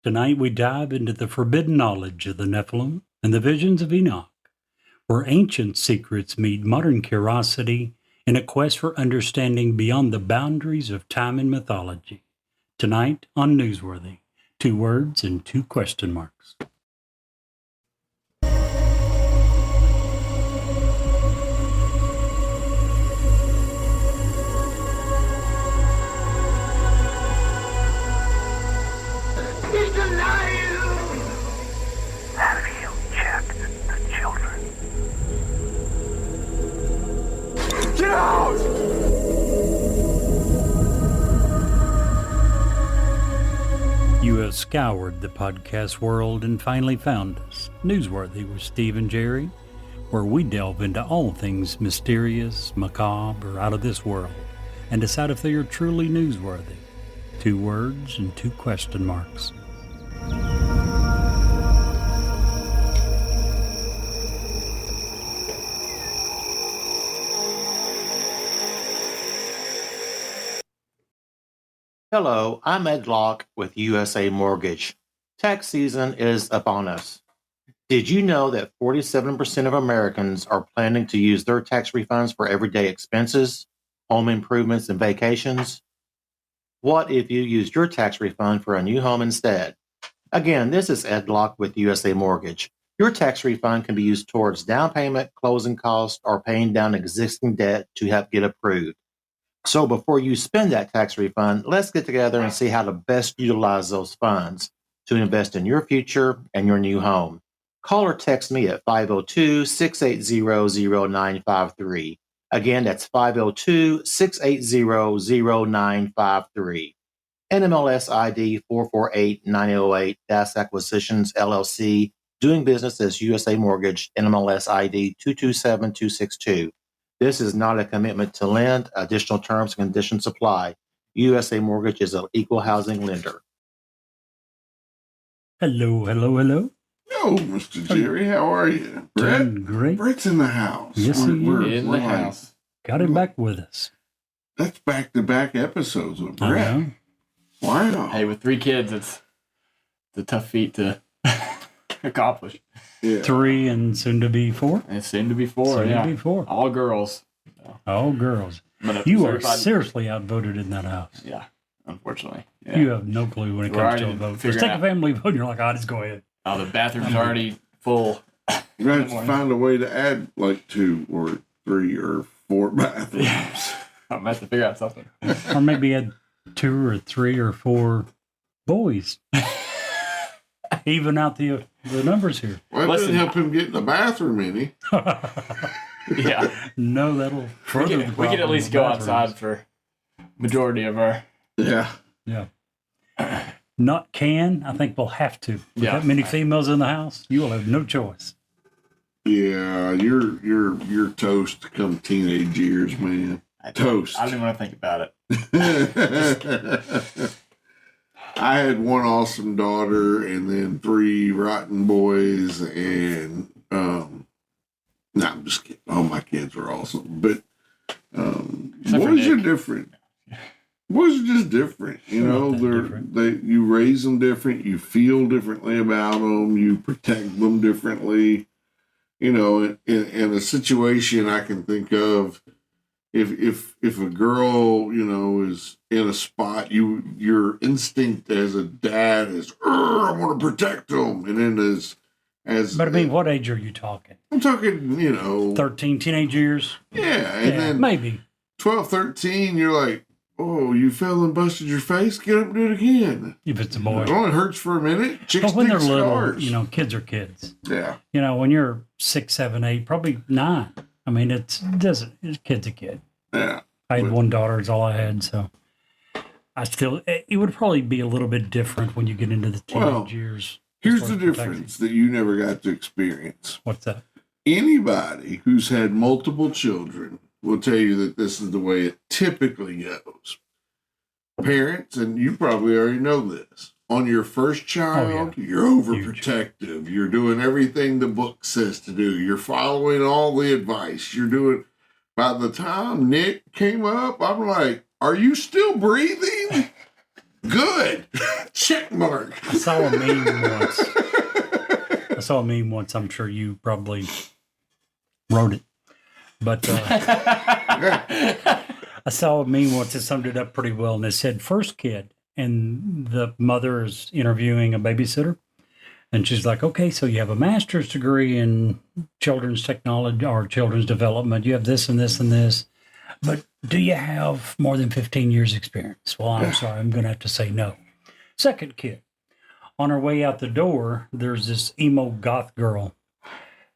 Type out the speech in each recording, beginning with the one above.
Tonight we dive into the forbidden knowledge of the Nephilim and the visions of Enoch, where ancient secrets meet modern curiosity in a quest for understanding beyond the boundaries of time and mythology. Tonight on Newsworthy, 2 words and 2 question marks. He's alive! Have you checked the children? Get out! You have scoured the podcast world and finally found us, Newsworthy with Steve and Jerry, where we delve into all things mysterious, macabre, or out of this world, and decide if they are truly newsworthy. 2 words and 2 question marks. Hello, I'm Ed Locke with USA Mortgage. Tax season is upon us. Did you know that 47% of Americans are planning to use their tax refunds for everyday expenses, home improvements, and vacations? What if you used your tax refund for a new home instead? Again, this is Ed Locke with USA Mortgage. Your tax refund can be used towards down payment, closing costs, or paying down existing debt to help get approved. So before you spend that tax refund, let's get together and see how to best utilize those funds to invest in your future and your new home. Call or text me at 502-680-0953. Again, that's 502-680-0953. NMLS ID 448908, Das Acquisitions LLC, doing business as USA Mortgage, NMLS ID 227262. This is not a commitment to lend. Additional terms and conditions apply. USA Mortgage is an equal housing lender. Hello. Hello, Mr. Jerry. How are you? Doing great. Brett's in the house. Yes, he is. In the house. Got him back with us. That's back-to-back episodes with I Brett. know. Wow. Hey, with 3 kids, it's a tough feat to accomplish. Yeah. 3 and soon to be 4. It's soon to be 4, Soon yeah. to be 4. All girls. All girls. But You are certified- seriously outvoted in that house. Yeah, unfortunately. Yeah. You have no clue when it We're comes to a already vote. figuring Just take a out- family vote and you're like, just go ahead. Oh, the bathroom's already full. You're going to have to find a way to add like 2 or 3 or 4 bathrooms. I'm going to have to figure out something. Or maybe add 2 or 3 or 4 boys. Even out the numbers here. Well, it doesn't help him get in the bathroom any. Yeah. No, that'll further the We problem could at least with go bathrooms. outside for majority of our... Yeah. Yeah. Not can. I think we'll have to. With Yeah. that many females in the house, you will have no choice. Yeah, you're toast come teenage years, man. Toast. I don't even want to think about it. I had one awesome daughter and then 3 rotten boys, and no, I'm just kidding. All my kids are awesome, but Except for boys are Nick. different. Boys are just different, you know. Not that different. You raise them different. You feel differently about them. You protect them differently. You know, in a situation I can think of, if a girl, you know, is in a spot, your instinct as a dad is, I want to protect them, and then as But I mean, what age are you talking? I'm talking, you know, 13, teenage years? yeah, and then maybe. 12, 13, you're like, oh, you fell and busted your face, get up and do it again. If it's a boy. It only hurts for a minute. Chicks But when they're dig little, scars. you know, kids are kids. Yeah. You know, when you're 6, 7, 8, probably 9. I mean, it's a kid's a kid. Yeah. I had But- one daughter, is all I had, so it would probably be a little bit different when you get into the teenage Well, years. Here's as the far as protection. difference that you never got to experience. What's that? Anybody who's had multiple children will tell you that this is the way it typically goes. Parents, and you probably already know this, on your first child, you're overprotective. You're doing everything the book says to do. You're following all the advice. You're doing. By the time Nick came up, I'm like, are you still breathing? Good. Check mark. I saw a meme once. I'm sure you probably wrote it. But I saw a meme once that summed it up pretty well. And it said, first kid. And the mother is interviewing a babysitter. And she's like, okay, so you have a master's degree in children's technology or children's development. You have this and this and this. But do you have more than 15 years experience? Well, I'm sorry, I'm going to have to say no. Second kid. On her way out the door, there's this emo goth girl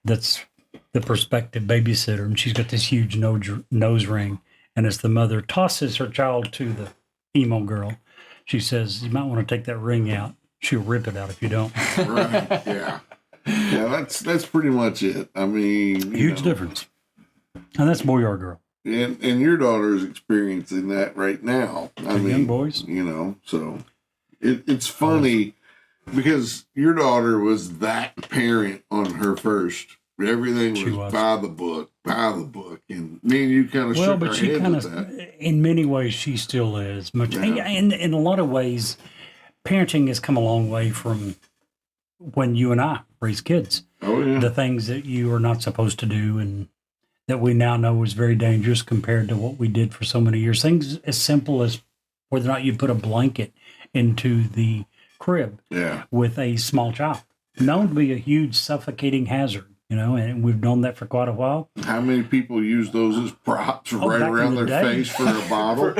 that's the prospective babysitter, and she's got this huge nose ring. And as the mother tosses her child to the emo girl, she says, you might want to take that ring out. She'll rip it out if you don't. Right, yeah. Yeah, that's pretty much it. I mean... Huge difference. And that's boy or girl. And your daughter is experiencing that right now. I mean, young boys. So it's funny because your daughter was that parent on her first. Everything was by the book. And me and you kind of shook our head with that. In many ways, she still is. In a lot of ways, parenting has come a long way from when you and I raised kids. Oh, yeah. The things that you are not supposed to do and that we now know is very dangerous compared to what we did for so many years. Things as simple as whether or not you put a blanket into the crib with a small child. Known to be a huge suffocating hazard, and we've known that for quite a while. How many people use those as props right around their face for a bottle?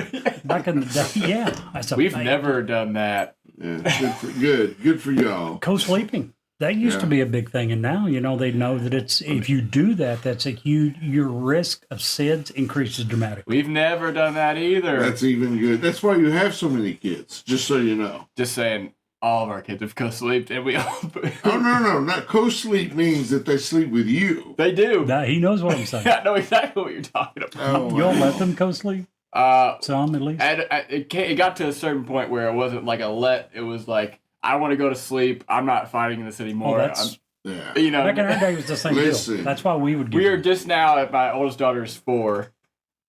Back in the day, yeah. We've never done that. Yeah, good for y'all. Co-sleeping. That used to be a big thing, and now, they know that if you do that, that's a huge, your risk of SIDS increases dramatically. We've never done that either. That's even good. That's why you have so many kids, just so you know. Just saying, all of our kids have co-sleeped, and we all... Oh, no, not co-sleep means that they sleep with you. They do. He knows what I'm saying. I know exactly what you're talking about. You'll let them co-sleep? Some, at least? It got to a certain point where it wasn't like a let, it was like, I want to go to sleep. I'm not fighting this anymore. Back in our day, it was the same deal. That's why we would. We are just now at my oldest daughter's 4.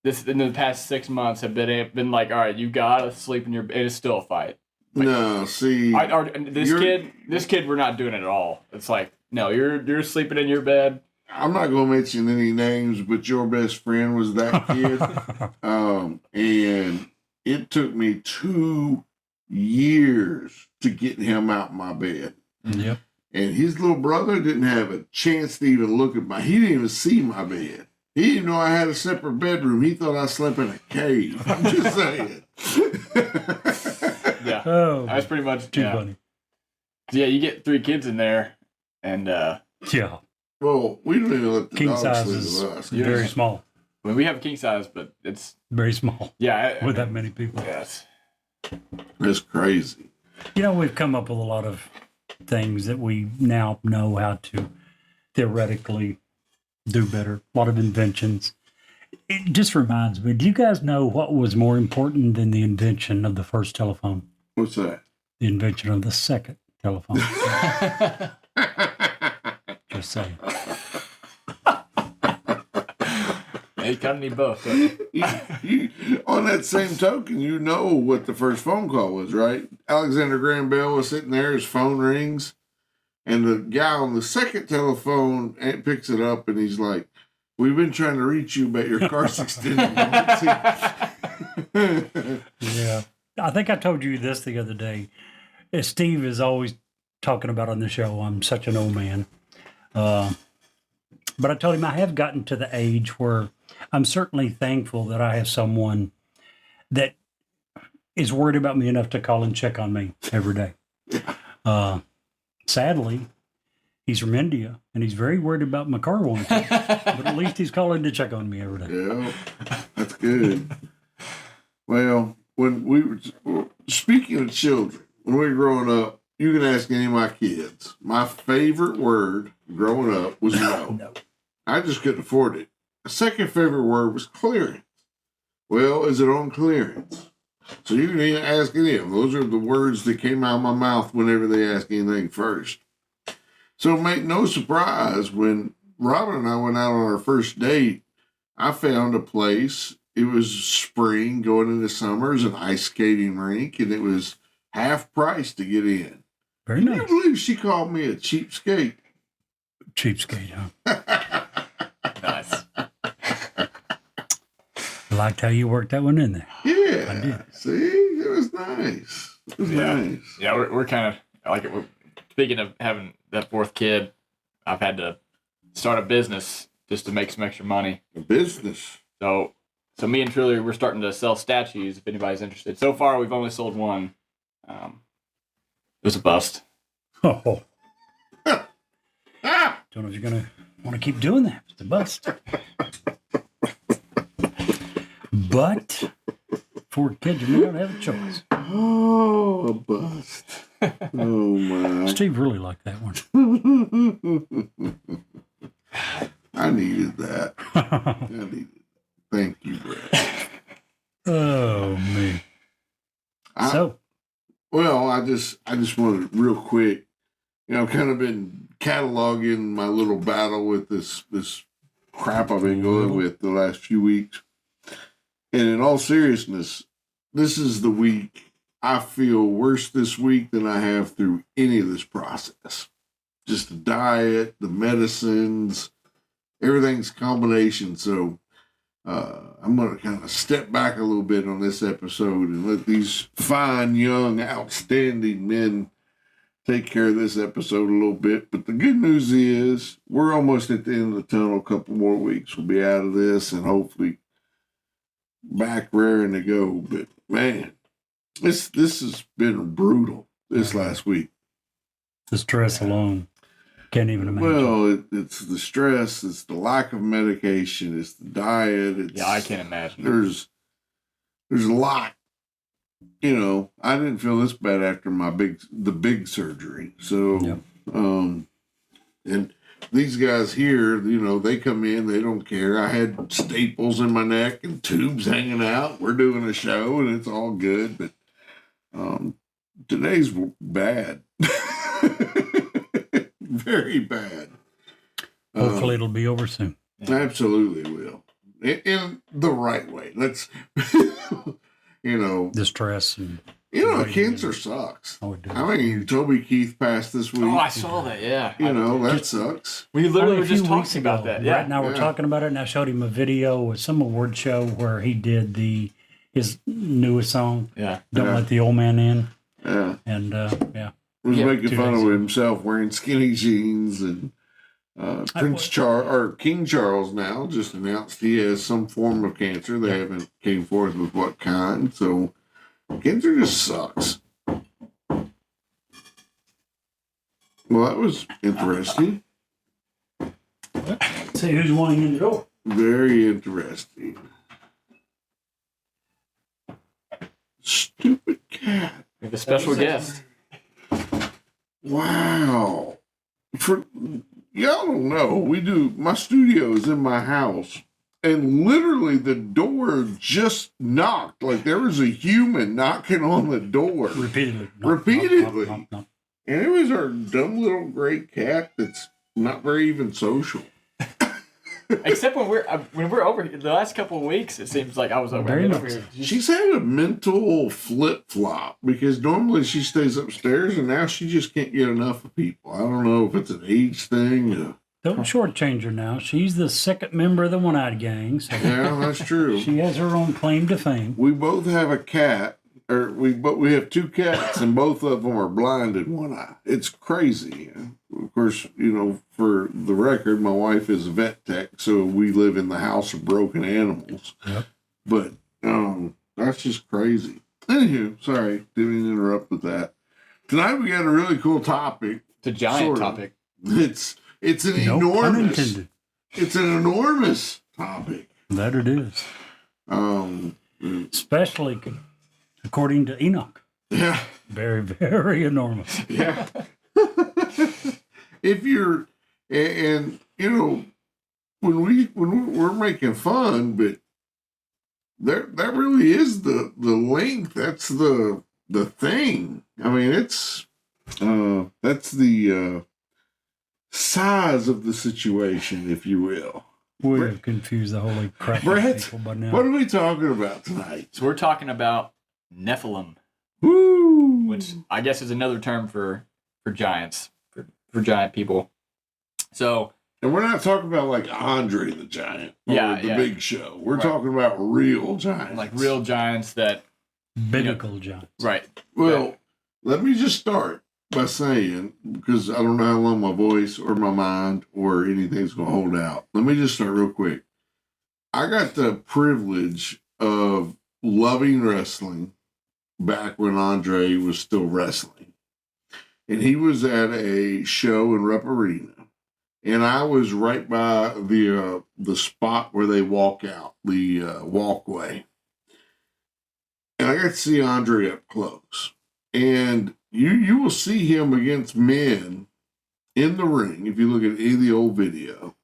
This in the past 6 months have been like, all right, you gotta sleep in your bed. It's still a fight. Like, no, see, this kid, we're not doing it at all. It's like, no, you're sleeping in your bed. I'm not going to mention any names, but your best friend was that kid, and it took me 2 years to get him out of my bed. Yep. And his little brother didn't have a chance to even look at he didn't even see my bed. He didn't know I had a separate bedroom. He thought I slept in a cave. I'm just saying. Yeah. Oh, that's pretty much too funny. Yeah, you get 3 kids in there, and yeah. Well, we don't even let the king dogs size sleep is with us. very small. Well, we have king size, but it's very small. Yeah, with that many people. Yes. It's crazy. We've come up with a lot of things that we now know how to theoretically do better. A lot of inventions. It just reminds me, do you guys know what was more important than the invention of the first telephone? What's that? The invention of the second telephone. Just saying. You kind of need both. You, on that same token, you know what the first phone call was, right? Alexander Graham Bell was sitting there, his phone rings, and the guy on the second telephone picks it up, and he's like, "We've been trying to reach you, but your car's extended." Yeah. I think I told you this the other day. As Steve is always talking about on the show, I'm such an old man. But I told him I have gotten to the age where I'm certainly thankful that I have someone that is worried about me enough to call and check on me every day. Sadly, he's from India, and he's very worried about my car warranty. But at least he's calling to check on me every day. Yeah, that's good. Well, when we were speaking of children, when we were growing up, you can ask any of my kids. My favorite word growing up was no. No. I just couldn't afford it. The second favorite word was clearance. Well, is it on clearance? So you can even ask any of them. Those are the words that came out of my mouth whenever they ask anything first. So make no surprise, when Robin and I went out on our first date, I found a place. It was spring going into summer. It was an ice skating rink, and it was half price to get in. Very Can you nice. believe she called me a cheapskate? Cheapskate, huh? Nice. Liked how you worked that one in there. I Yeah. did. See, it was nice. It was nice. Yeah, we're kind of like speaking of having that fourth kid. I've had to start a business just to make some extra money. A business. So me and Truly, we're starting to sell statues if anybody's interested. So far, we've only sold one. It was a bust. Oh, Ah! don't know if you're going to want to keep doing that. It's a bust. But for kids, you may not have a choice. Oh, a bust. Oh, my. Steve really liked that one. I needed that. I needed it. Thank you, Brett. Oh, me. Well, I just wanted real quick, kind of been cataloging my little battle with this crap I've been going with the last few weeks. And in all seriousness, this is the week I feel worse this week than I have through any of this process. Just the diet, the medicines, everything's a combination. So I'm going to kind of step back a little bit on this episode and let these fine, young, outstanding men take care of this episode a little bit. But the good news is we're almost at the end of the tunnel. A couple more weeks, we'll be out of this and hopefully back raring to go. But man, this has been brutal this last week. The stress alone. Can't even imagine. Well, it's the stress, it's the lack of medication, it's the diet. I can't imagine. There's a lot. I didn't feel this bad after the big surgery. So, Yep. And these guys here, they come in, they don't care. I had staples in my neck and tubes hanging out. We're doing a show and it's all good, but today's bad. Very bad. Hopefully it'll be over soon. Absolutely will. In the right way. Let's, The stress and cancer sucks. oh, it does. I mean, Toby Keith passed this week. Oh, I saw that. Yeah. That sucks. We literally Only were a few just weeks talking about ago. that. Yeah. Right now we're talking about it, and I showed him a video with some award show where he did his newest song, Yeah. Don't Yeah. Let the Old Man In. Yeah. And, He was Yeah, making 2 fun days of ago. himself wearing skinny jeans and King Charles now just announced he has some form of cancer. They haven't came forth with what kind. So cancer just sucks. Well, that was interesting. see who's wanting in the door. Very interesting. Stupid cat. We have a special guest. Wow. For y'all don't know, my studio is in my house. And literally the door just knocked. Like there was a human knocking on the door. Repeatedly. Repeatedly. Knock. And it was our dumb little gray cat that's not very even social. Except when we're over here, the last couple of weeks, it seems like I was over Very here. nice. She's had a mental flip-flop because normally she stays upstairs and now she just can't get enough of people. I don't know if it's an age thing. Don't shortchange her now. She's the second member of the One-Eyed Gang, so Yeah, that's true. she has her own claim to fame. We both have a cat, but we have 2 cats, and both of them are blind in one eye. It's crazy. Of course, for the record, my wife is a vet tech, so we live in the house of broken animals. Yep. But that's just crazy. Anywho, sorry, didn't interrupt with that. Tonight we got a really cool topic. It's a giant Sort of. topic. It's an No pun enormous. intended. It's an enormous topic. That it is. Especially according to Enoch. Yeah. Very, very enormous. Yeah. If you're, and when we're making fun, but that really is the length. That's the thing. I mean, that's the size of the situation, if you will. We have confused the holy crap Brett, with people by now. what are we talking about tonight? So we're talking about Nephilim. Woo! which I guess is another term for giants, for giant people. So, and we're not talking about like Andre the Giant or the Big Show. We're talking about real giants. Like real giants that... Biblical giants. Right. Well, let me just start by saying, because I don't know how long my voice or my mind or anything's going to hold out. Let me just start real quick. I got the privilege of loving wrestling back when Andre was still wrestling. And he was at a show in Rupp Arena. And I was right by the spot where they walk out, the walkway. And I got to see Andre up close. And you will see him against men in the ring, if you look at any of the old video.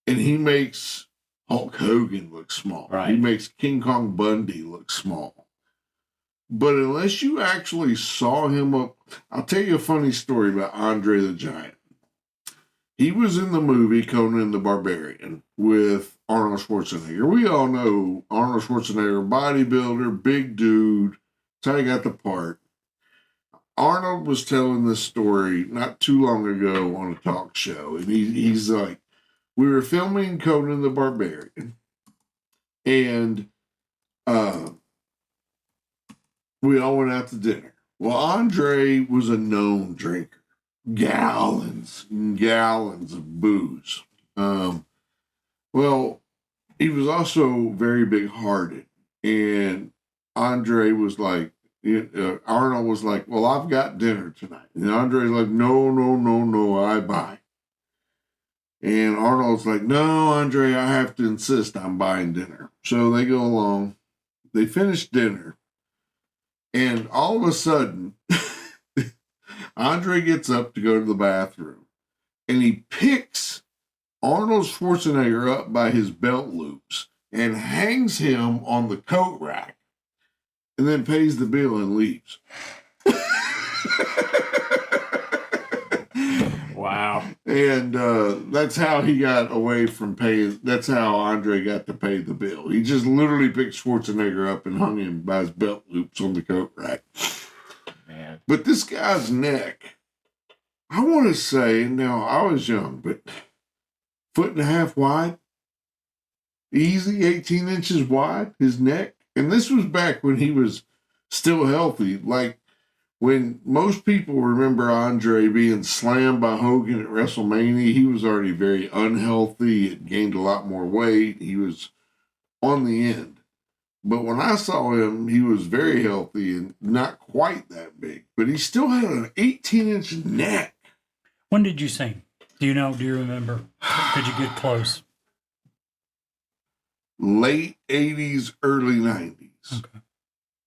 And he makes Hulk Hogan look small. Right. He makes King Kong Bundy look small. But unless you actually saw him up... I'll tell you a funny story about Andre the Giant. He was in the movie Conan the Barbarian with Arnold Schwarzenegger. We all know Arnold Schwarzenegger, bodybuilder, big dude. That's how he got the part. Arnold was telling this story not too long ago on a talk show. And he's like, we were filming Conan the Barbarian. And we all went out to dinner. Well, Andre was a known drinker. Gallons and gallons of booze. Well, he was also very big-hearted. And Andre was like, Arnold was like, well, I've got dinner tonight. And Andre's like, no, I buy. And Arnold's like, no, Andre, I have to insist I'm buying dinner. So they go along. They finish dinner. And all of a sudden... Andre gets up to go to the bathroom, and he picks Arnold Schwarzenegger up by his belt loops and hangs him on the coat rack, and then pays the bill and leaves. Wow. And that's how he got away from paying. That's how Andre got to pay the bill. He just literally picked Schwarzenegger up and hung him by his belt loops on the coat rack. Man. But this guy's neck, I want to say, now I was young, but 1.5 wide, easy 18 inches wide, his neck. And this was back when he was still healthy. Like when most people remember Andre being slammed by Hogan at WrestleMania, he was already very unhealthy. He had gained a lot more weight. He was on the end. But when I saw him, he was very healthy and not quite that big. But he still had an 18-inch neck. When did you see him? Do you know? Do you remember? Did you get close? Late 80s, early 90s. Okay.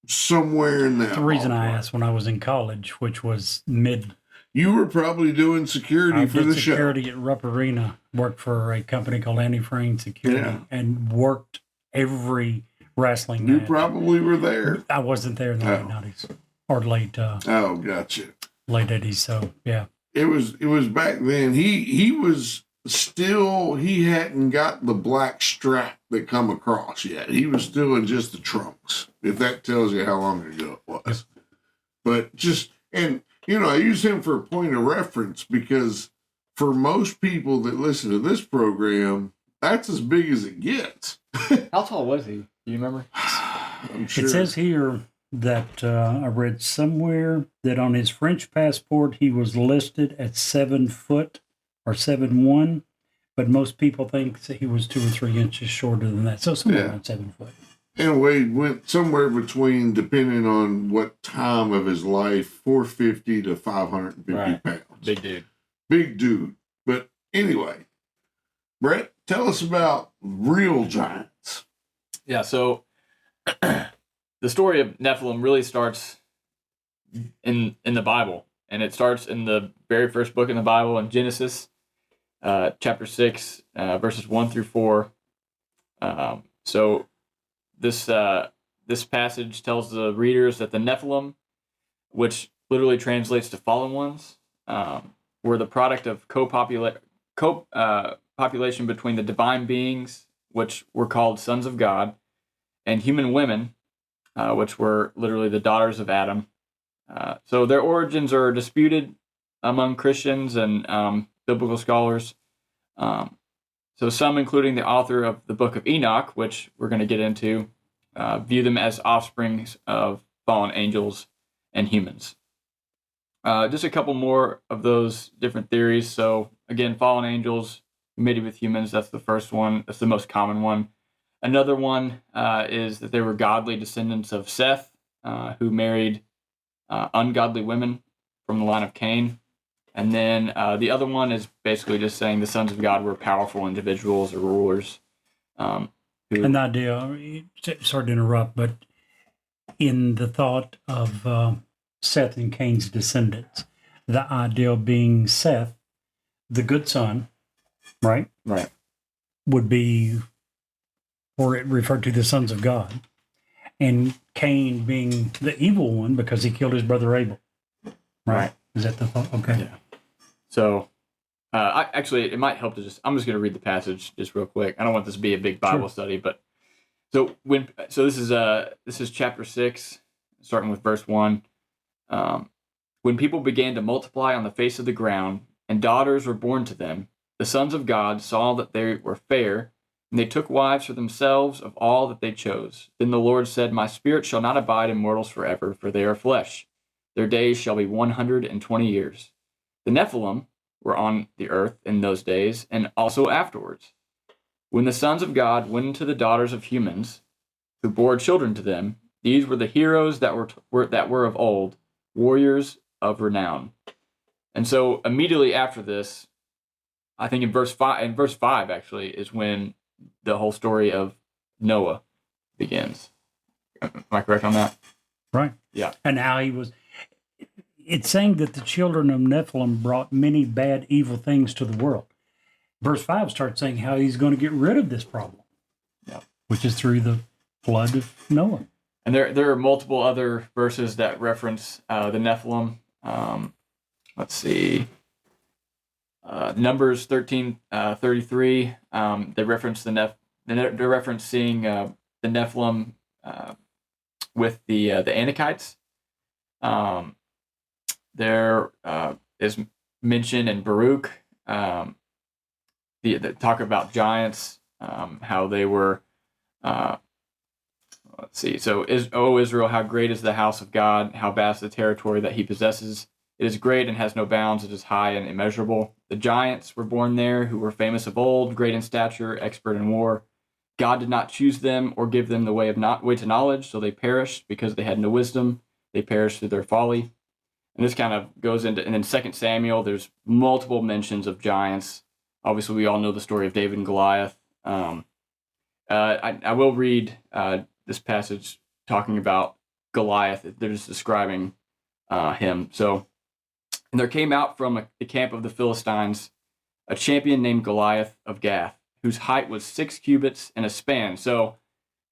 Somewhere in that. The reason I asked, when I was in college, which was mid... You were probably doing security for the show. Security at Rupp Arena. Worked for a company called Anti-Frame Security. And worked every... wrestling You match. probably were there. I wasn't there in the late 90s or late Gotcha. late 80s. So yeah, it was back then. He was still, he hadn't got the black strap that come across yet. He was still in just the trunks, if that tells you how long ago it was. But just, and I use him for a point of reference because for most people that listen to this program, that's as big as it gets. How tall was he? Do you remember? I'm sure. it says here that I read somewhere that on his French passport he was listed at 7 foot or 7'1", but most people think that he was 2 or 3 inches shorter than that. So somewhere around 7 foot. And Wade went somewhere between, depending on what time of his life, 450 to 550 pounds. Big dude. Big dude. But anyway, Brett, tell us about real giants. Yeah, so the story of Nephilim really starts in the Bible, and it starts in the very first book in the Bible, in Genesis, chapter 6, verses 1 through 4. So this passage tells the readers that the Nephilim, which literally translates to fallen ones, were the product of population between the divine beings, which were called sons of God, and human women, which were literally the daughters of Adam, So their origins are disputed among Christians and biblical scholars. So some, including the author of the Book of Enoch, which we're going to get into, view them as offsprings of fallen angels and humans. Just a couple more of those different theories. So again, fallen angels mated with humans. That's the first one. That's the most common one. Another one is that they were godly descendants of Seth, who married ungodly women from the line of Cain. And then the other one is basically just saying the sons of God were powerful individuals or rulers. And the idea, sorry to interrupt, but in the thought of Seth and Cain's descendants, the idea being Seth, the good son, right? Right. Would be, or it referred to the sons of God, and Cain being the evil one because he killed his brother Abel. Right. Is that the thought? Okay. Yeah. So, actually, it might help to I'm just going to read the passage just real quick. I don't want this to be a big Bible study, but this is chapter 6, starting with verse 1. When people began to multiply on the face of the ground, and daughters were born to them, the sons of God saw that they were fair, and they took wives for themselves of all that they chose. Then the Lord said, My spirit shall not abide in mortals forever, for they are flesh. Their days shall be 120 years. The Nephilim were on the earth in those days, and also afterwards. When the sons of God went into the daughters of humans, who bore children to them, these were the heroes that were of old, warriors of renown. And so immediately after this, I think in verse 5 actually is when the whole story of Noah begins. Am I correct on that? Right. Yeah. And how he was. It's saying that the children of Nephilim brought many bad, evil things to the world. Verse 5 starts saying how he's going to get rid of this problem, which is through the flood of Noah. And there are multiple other verses that reference the Nephilim. Let's see. Numbers 13:33. They reference they reference seeing the Nephilim with the Anakites. There is mention in Baruch, the talk about giants, how they were. Let's see. So, O Israel, how great is the house of God? How vast the territory that He possesses! It is great and has no bounds. It is high and immeasurable. The giants were born there, who were famous of old, great in stature, expert in war. God did not choose them or give them the way to knowledge, so they perished because they had no wisdom. They perished through their folly. And this kind of goes into, and in 2 Samuel, there's multiple mentions of giants. Obviously, we all know the story of David and Goliath. I will read this passage talking about Goliath. They're just describing him. So, and there came out from the camp of the Philistines a champion named Goliath of Gath, whose height was 6 cubits and a span. So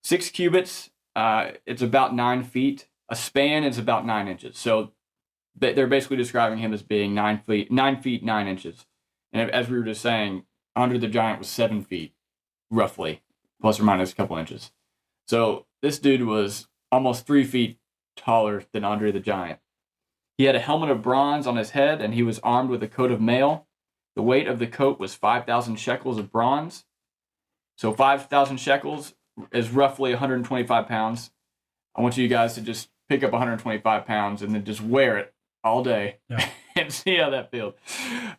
6 cubits, it's about 9 feet. A span is about 9 inches. So they're basically describing him as being 9 feet 9 inches. And as we were just saying, Andre the Giant was 7 feet, roughly, plus or minus a couple inches. So this dude was almost 3 feet taller than Andre the Giant. He had a helmet of bronze on his head, and he was armed with a coat of mail. The weight of the coat was 5,000 shekels of bronze. So 5,000 shekels is roughly 125 pounds. I want you guys to just pick up 125 pounds and then just wear it all day and see how that feels.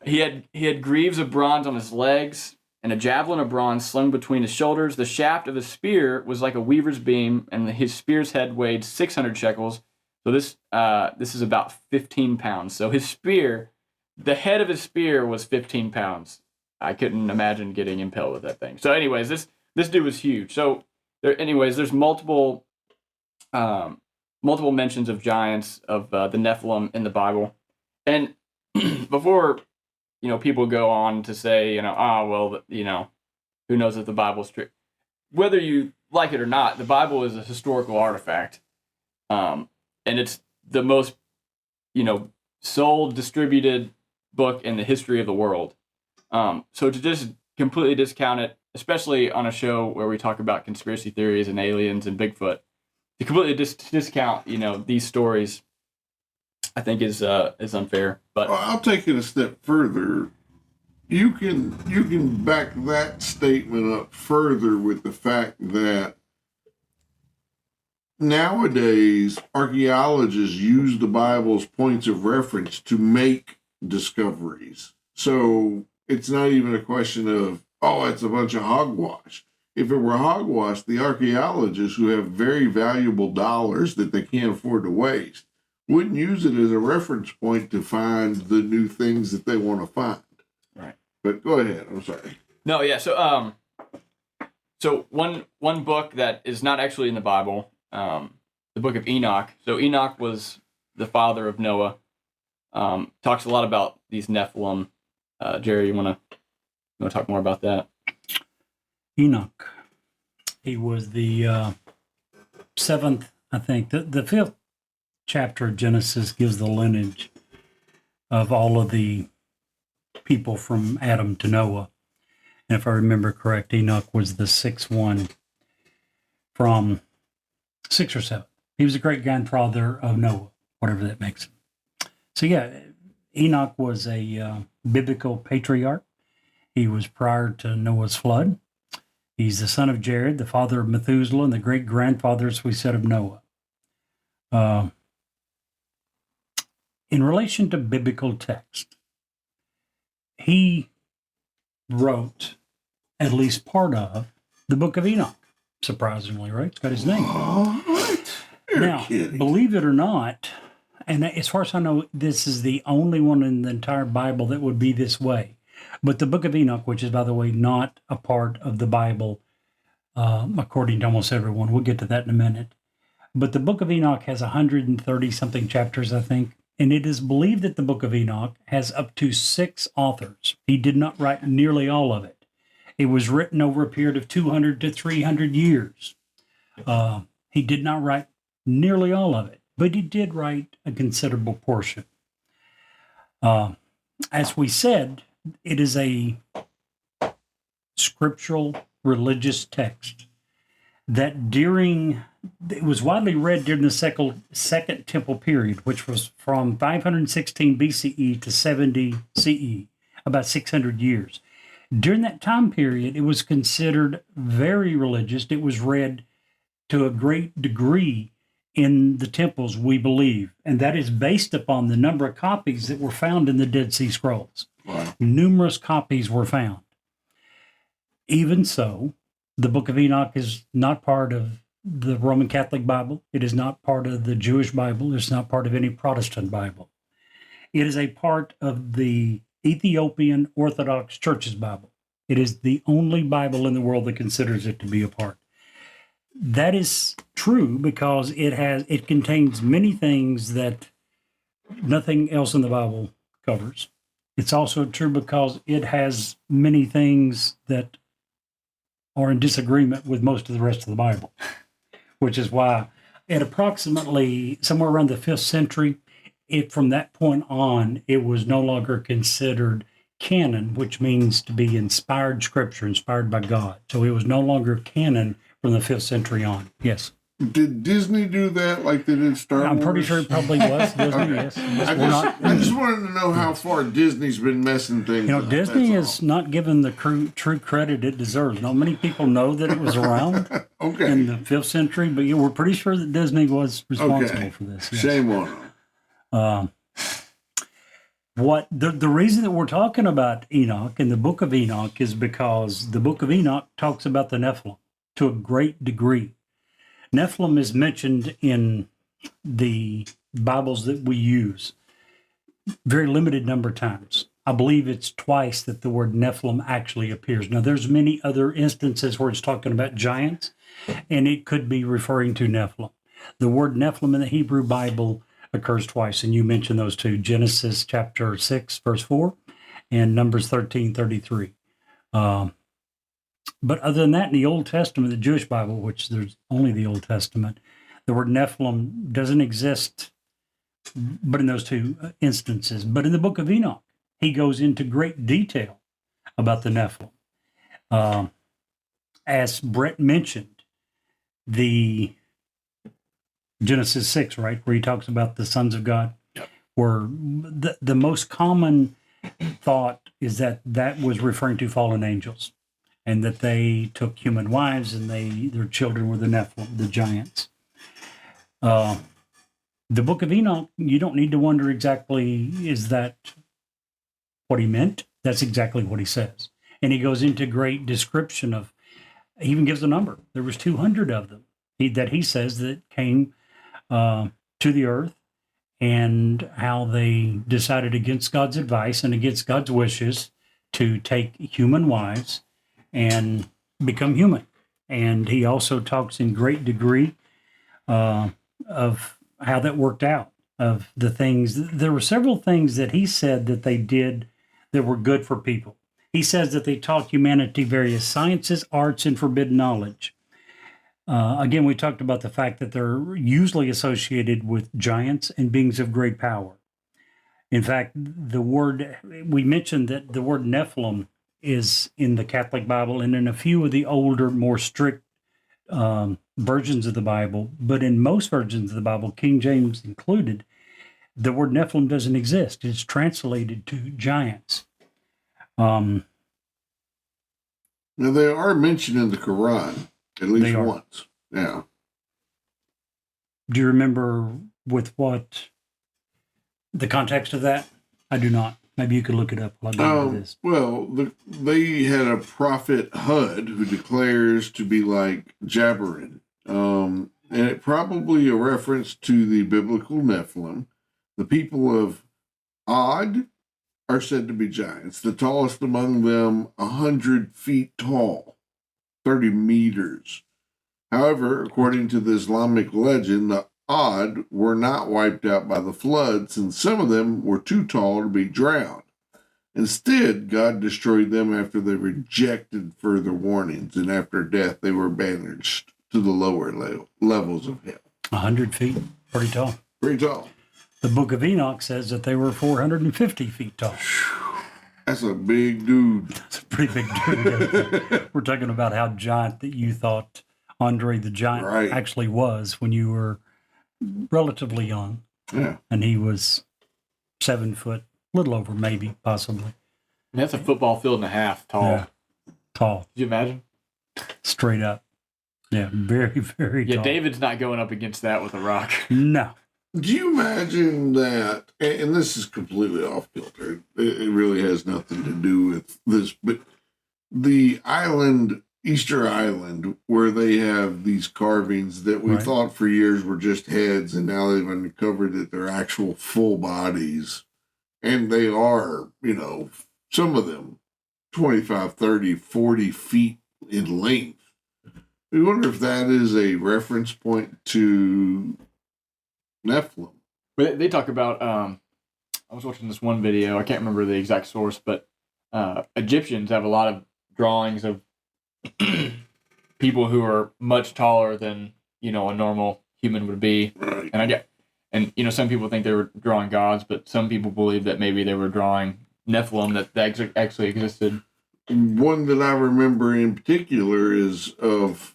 He had greaves of bronze on his legs and a javelin of bronze slung between his shoulders. The shaft of his spear was like a weaver's beam, and his spear's head weighed 600 shekels. So this is about 15 pounds. So his spear, the head of his spear was 15 pounds. I couldn't imagine getting impaled with that thing. So anyways, this dude was huge. So there's multiple mentions of giants, of the Nephilim in the Bible. And before, people go on to say, who knows if the Bible's true. Whether you like it or not, the Bible is a historical artifact. And it's the most, sold, distributed book in the history of the world. So to just completely discount it, especially on a show where we talk about conspiracy theories and aliens and Bigfoot, to completely discount, these stories I think is unfair. But Well, I'll take it a step further. You can back that statement up further with the fact that nowadays archaeologists use the Bible as points of reference to make discoveries. So it's not even a question of, oh, it's a bunch of hogwash. If it were hogwash, the archaeologists, who have very valuable dollars that they can't afford to waste, wouldn't use it as a reference point to find the new things that they want to find. Right. But go ahead. I'm sorry. No, yeah. So one book that is not actually in the Bible, the book of Enoch. So Enoch was the father of Noah. Talks a lot about these Nephilim. Jerry, you want to talk more about that? Enoch. He was the seventh, I think. The fifth chapter of Genesis gives the lineage of all of the people from Adam to Noah. And if I remember correct, Enoch was the sixth one from 6 or 7. He was the great grandfather of Noah, whatever that makes him. So yeah, Enoch was a biblical patriarch. He was prior to Noah's flood. He's the son of Jared, the father of Methuselah, and the great-grandfather, as we said, of Noah. In relation to biblical text, he wrote at least part of the book of Enoch, surprisingly, right? It's got his name. What? You're Now, kidding. believe it or not, and as far as I know, this is the only one in the entire Bible that would be this way. But the book of Enoch, which is, by the way, not a part of the Bible, according to almost everyone, we'll get to that in a minute. But the book of Enoch has 130-something chapters, I think, and it is believed that the book of Enoch has up to 6 authors. He did not write nearly all of it. It was written over a period of 200 to 300 years. He did not write nearly all of it, but he did write a considerable portion. As we said, it is a scriptural religious text that it was widely read during the second temple period, which was from 516 BCE to 70 CE, about 600 years. During that time period, it was considered very religious. It was read to a great degree in the temples, we believe, and that is based upon the number of copies that were found in the Dead Sea Scrolls. Wow. Numerous copies were found. Even so, the book of Enoch is not part of the Roman Catholic Bible. It is not part of the Jewish Bible. It's not part of any Protestant Bible. It is a part of the Ethiopian Orthodox Church's Bible. It is the only Bible in the world that considers it to be a part. That is true because it contains many things that nothing else in the Bible covers. It's also true because it has many things that are in disagreement with most of the rest of the Bible, which is why at approximately somewhere around the 5th century, from that point on, it was no longer considered canon, which means to be inspired scripture, inspired by God. So it was no longer canon from the 5th century on. Yes. Did Disney do that like they did Star Wars? I'm pretty sure it probably was Disney, Okay. yes. I just wanted to know how far Disney's been messing things up. Disney that's is not given the true credit it deserves. Not many people know that it was around all. Okay. in the 5th century, but we're pretty sure that Disney was responsible for this. Yes. Shame on them. What the reason that we're talking about Enoch and the book of Enoch is because the book of Enoch talks about the Nephilim to a great degree. Nephilim is mentioned in the Bibles that we use very limited number of times. I believe it's twice that the word Nephilim actually appears. Now, there's many other instances where it's talking about giants, and it could be referring to Nephilim. The word Nephilim in the Hebrew Bible occurs twice, and you mentioned those two, Genesis chapter 6, verse 4, and Numbers 13:33. But other than that, in the Old Testament, the Jewish Bible, which there's only the Old Testament, the word Nephilim doesn't exist but in those two instances. But in the book of Enoch, he goes into great detail about the Nephilim. As Brett mentioned, the Genesis 6, right, where he talks about the sons of God. Yep. were the most common thought is that that was referring to fallen angels, and that they took human wives and their children were the Nephilim, the giants. The book of Enoch, you don't need to wonder exactly, is that what he meant? That's exactly what he says. And he goes into great description of, he even gives a number. There was 200 of them that he says that came to the earth, and how they decided against God's advice and against God's wishes to take human wives and become human. And he also talks in great degree of how that worked out, of the things. There were several things that he said that they did that were good for people. He says that they taught humanity various sciences, arts, and forbidden knowledge. Again, we talked about the fact that they're usually associated with giants and beings of great power. In fact, we mentioned that the word Nephilim is in the Catholic Bible and in a few of the older, more strict versions of the Bible, but in most versions of the Bible, King James included, the word Nephilim doesn't exist. It's translated to giants. Now, they are mentioned in the Quran at least once. Yeah. Do you remember with what the context of that? I do not. Maybe you could look it up while I go into this. Well, they had a prophet Hud who declares to be like Jabarin. And it probably a reference to the biblical Nephilim. The people of Ad are said to be giants. The tallest among them, 100 feet tall, 30 meters. However, according to the Islamic legend, the Ad were not wiped out by the floods, and some of them were too tall to be drowned. Instead, God destroyed them after they rejected further warnings, and after death, they were banished to the lower levels of hell. 100 feet, pretty tall. Pretty tall. The book of Enoch says that they were 450 feet tall. That's a big dude. That's a pretty big dude. We're talking about how giant that you thought Andre the Giant actually was when you were relatively young. Yeah. And he was 7 foot, a little over maybe, possibly. And that's a football field and a half tall. Yeah. Tall. Could you imagine? Straight up. Yeah, very, very tall. Yeah, David's not going up against that with a rock. No. Do you imagine that, and this is completely off kilter, it really has nothing to do with this, but the island, Easter Island, where they have these carvings that we thought for years were just heads, and now they've uncovered that they're actual full bodies, and they are, some of them 25, 30, 40 feet in length. We wonder if that is a reference point to Nephilim. But they talk about, I was watching this one video, I can't remember the exact source, but Egyptians have a lot of drawings of people who are much taller than, a normal human would be. Right. And some people think they were drawing gods, but some people believe that maybe they were drawing Nephilim that actually existed. One that I remember in particular is of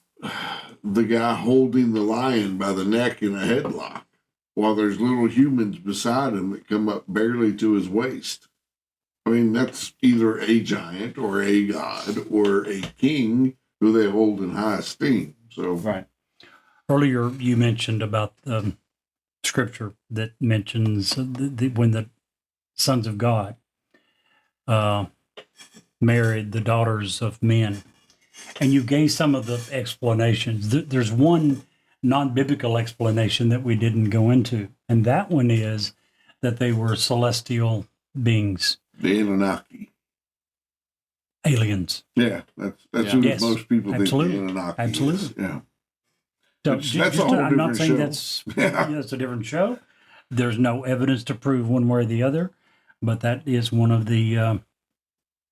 the guy holding the lion by the neck in a headlock, while there's little humans beside him that come up barely to his waist. I mean, that's either a giant or a god or a king who they hold in high esteem. So, right. Earlier, you mentioned about the scripture that mentions when the sons of God married the daughters of men. And you gave some of the explanations. There's one non-biblical explanation that we didn't go into, and that one is that they were celestial beings. The Anunnaki. Aliens. Yeah, that's who most people think the Anunnaki Absolutely. is. Yeah. So that's a whole I'm not different saying show. that's a different show. There's no evidence to prove one way or the other, but that is one of the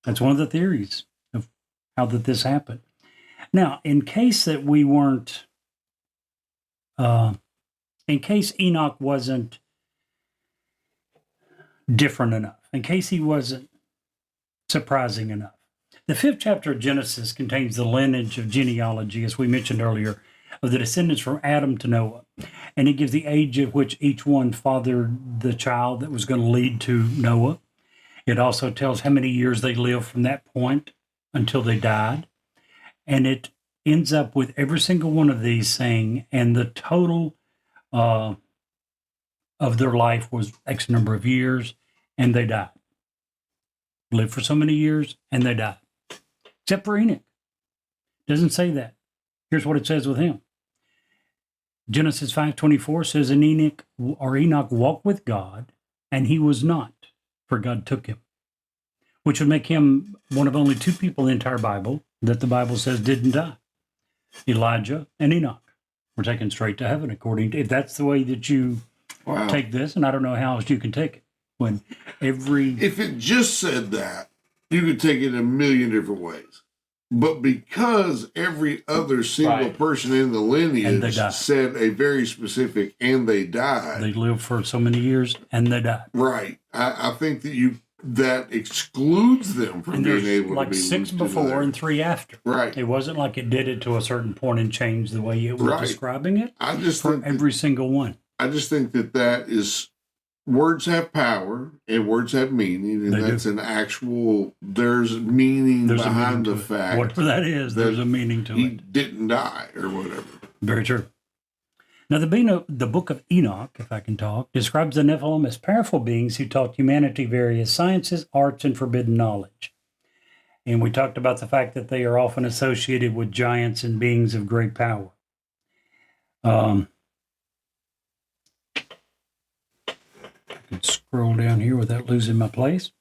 theories of how that this happened. Now, in case that we weren't, in case Enoch wasn't different enough, in case he wasn't surprising enough, the 5th chapter of Genesis contains the lineage of genealogy, as we mentioned earlier, of the descendants from Adam to Noah. And it gives the age at which each one fathered the child that was going to lead to Noah. It also tells how many years they lived from that point until they died. And it ends up with every single one of these saying, and the total of their life was X number of years, and they died. Lived for so many years, and they died. Except for Enoch. Doesn't say that. Here's what it says with him. Genesis 5:24 says, and Enoch walked with God, and he was not, for God took him. Which would make him one of only two people in the entire Bible that the Bible says didn't die. Elijah and Enoch were taken straight to heaven, according to, if that's the way that you take this, and I don't know how else you can take it. When if it just said that, you could take it a million different ways. But because every other single person in the lineage said a very specific, and they died. They lived for so many years, and they died. Right. I think that excludes them from being able to be 6 before and 3 after. Right. It wasn't like it did it to a certain point and changed the way it was describing it. I just for think every single one. I just think that is, words have power and words have meaning, and that's an actual, there's meaning behind the fact. Whatever that is, there's a meaning to it. He didn't die or whatever. Very true. Now, the book of Enoch, if I can talk, describes the Nephilim as powerful beings who taught humanity various sciences, arts, and forbidden knowledge. And we talked about the fact that they are often associated with giants and beings of great power. I can scroll down here without losing my place.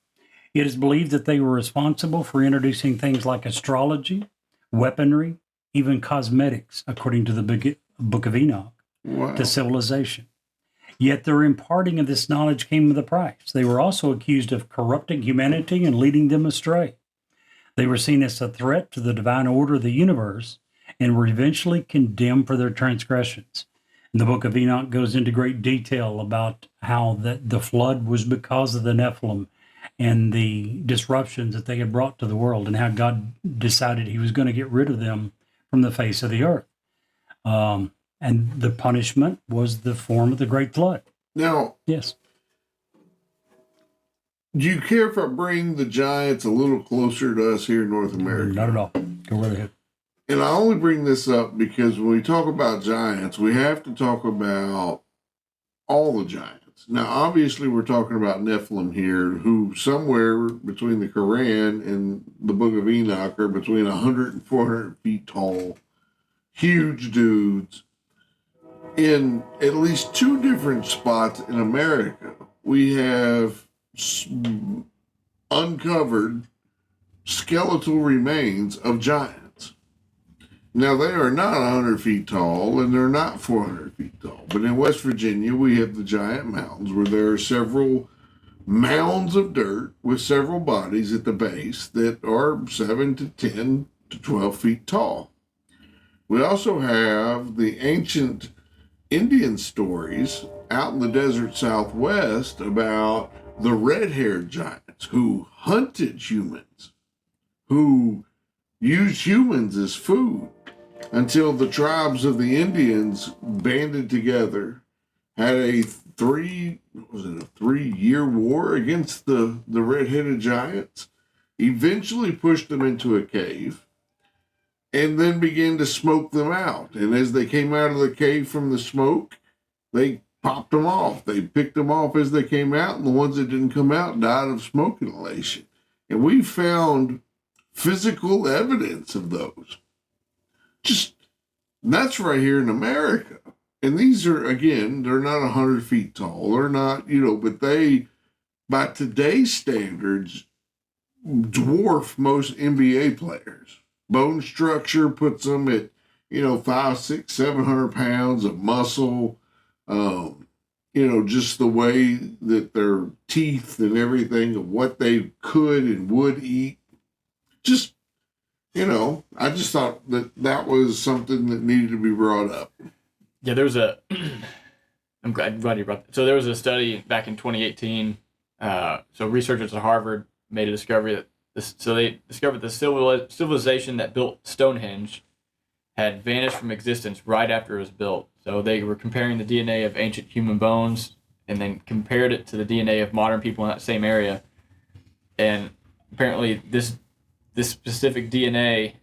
It is believed that they were responsible for introducing things like astrology, weaponry, even cosmetics, according to the book of Enoch. Wow. To civilization. Yet their imparting of this knowledge came with a price. They were also accused of corrupting humanity and leading them astray. They were seen as a threat to the divine order of the universe and were eventually condemned for their transgressions. And the book of Enoch goes into great detail about how the flood was because of the Nephilim and the disruptions that they had brought to the world, and how God decided he was going to get rid of them from the face of the earth. And the punishment was the form of the Great Flood. Now, yes. Do you care if I bring the giants a little closer to us here in North America? Not at all. Go right ahead. And I only bring this up because when we talk about giants, we have to talk about all the giants. Now, obviously, we're talking about Nephilim here, who somewhere between the Quran and the Book of Enoch are between 100 and 400 feet tall, huge dudes. In at least 2 different spots in America, we have uncovered skeletal remains of giants. Now, they are not 100 feet tall, and they're not 400 feet tall. But in West Virginia, we have the Giant Mounds, where there are several mounds of dirt with several bodies at the base that are 7 to 10 to 12 feet tall. We also have the ancient Indian stories out in the desert Southwest about the red-haired giants who hunted humans, who used humans as food until the tribes of the Indians banded together, had a 3-year war against the red-headed giants, eventually pushed them into a cave, and then began to smoke them out. And as they came out of the cave from the smoke, they popped them off. They picked them off as they came out, and the ones that didn't come out died of smoke inhalation. And we found physical evidence of those. That's right here in America. And these are, again, they're not 100 feet tall. They're not, but they, by today's standards, dwarf most NBA players. Bone structure puts them at, 500, 600, 700 pounds of muscle. Just the way that their teeth and everything of what they could and would eat. I just thought that was something that needed to be brought up. Yeah, there was I'm glad you brought that. So there was a study back in 2018. So researchers at Harvard made a discovery that they discovered the civilization that built Stonehenge had vanished from existence right after it was built. So they were comparing the DNA of ancient human bones and then compared it to the DNA of modern people in that same area. And apparently this specific DNA,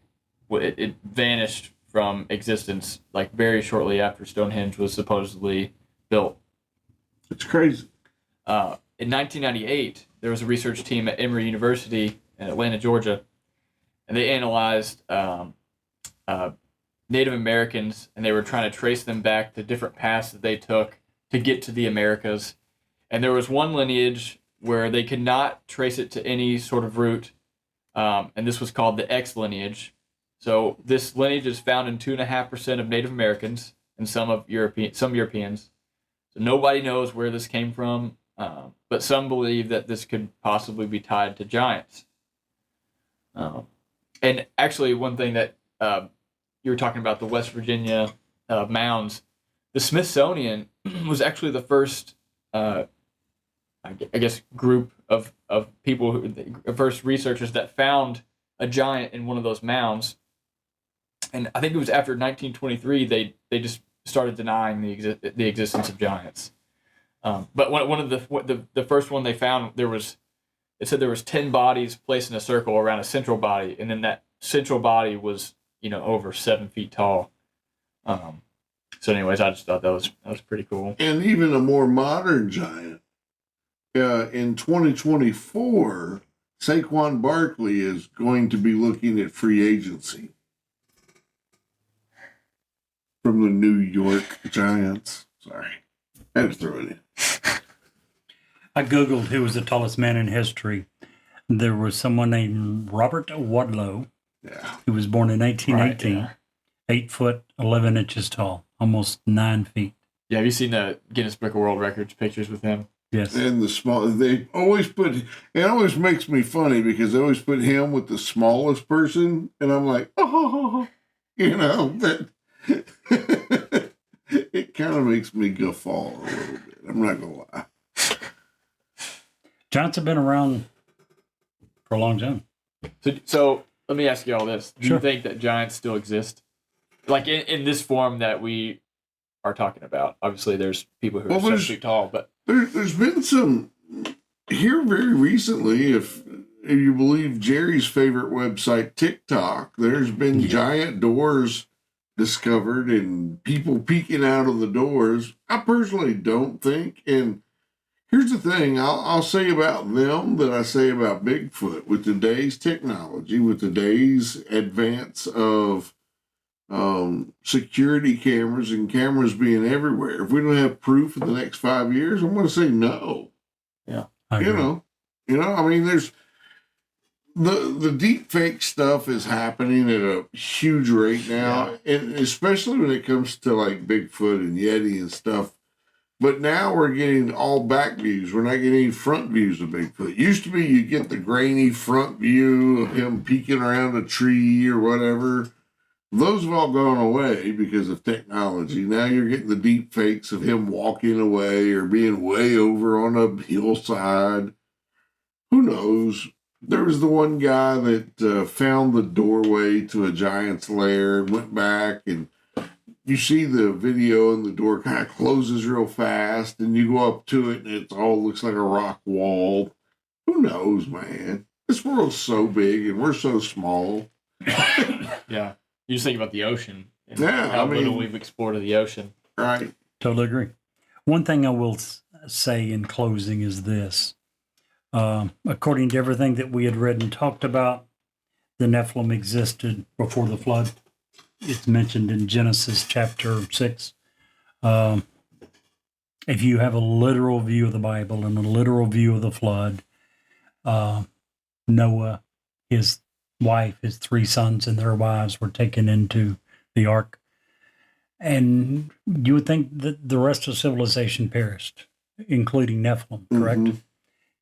it vanished from existence like very shortly after Stonehenge was supposedly built. It's crazy. In 1998, there was a research team at Emory University in Atlanta, Georgia, and they analyzed Native Americans, and they were trying to trace them back to different paths that they took to get to the Americas. And there was one lineage where they could not trace it to any sort of root, and this was called the X lineage. So this lineage is found in 2.5% of Native Americans and some Europeans. So nobody knows where this came from, but some believe that this could possibly be tied to giants. And actually, one thing that you were talking about, the West Virginia mounds, the Smithsonian was actually the first, I guess, group of people, first researchers that found a giant in one of those mounds. And I think it was after 1923 they just started denying the existence of giants. But one of the first one they found, it said there was 10 bodies placed in a circle around a central body, and then that central body was over 7 feet tall. So anyways, I just thought that was pretty cool. And even a more modern giant. In 2024, Saquon Barkley is going to be looking at free agency from the New York Giants. Sorry, I had to throw it in. I Googled who was the tallest man in history. There was someone named Robert Wadlow. Yeah. Who was born in 1818. Right, yeah. 8 foot, 11 inches tall, almost 9 feet. Yeah, have you seen the Guinness Book of World Records pictures with him? Yes. And they always it always makes me funny because they always put him with the smallest person, and I'm like, oh, that it kind of makes me guffaw a little bit. I'm not going to lie. Giants have been around for a long time. So let me ask you all this. Do Sure. you think that giants still exist? Like in this form that we are talking about? Obviously, there's people who are 7 feet tall, but... There's been some here very recently, if you believe Jerry's favorite website, TikTok, there's been giant doors discovered and people peeking out of the doors. I personally don't think, and here's the thing I'll say about them that I say about Bigfoot. With today's technology, with today's advance of security cameras and cameras being everywhere, if we don't have proof in the next 5 years, I'm going to say no. Yeah. I agree. I mean, there's the deep fake stuff is happening at a huge rate now, and especially when it comes to like Bigfoot and Yeti and stuff. But now we're getting all back views. We're not getting any front views of Bigfoot. It used to be you get the grainy front view of him peeking around a tree or whatever. Those have all gone away because of technology. Now you're getting the deep fakes of him walking away or being way over on a hillside. Who knows? There was the one guy that found the doorway to a giant's lair and went back, and you see the video and the door kind of closes real fast, and you go up to it and it all looks like a rock wall. Who knows, man? This world's so big and we're so small. Yeah. You just think about the ocean and Yeah, how little we've explored of the ocean. Right. Totally agree. One thing I will say in closing is this. According to everything that we had read and talked about, the Nephilim existed before the flood. It's mentioned in Genesis chapter 6. If you have a literal view of the Bible and a literal view of the flood, Noah, his wife, his 3 sons, and their wives were taken into the ark. And you would think that the rest of civilization perished, including Nephilim, correct? Mm-hmm.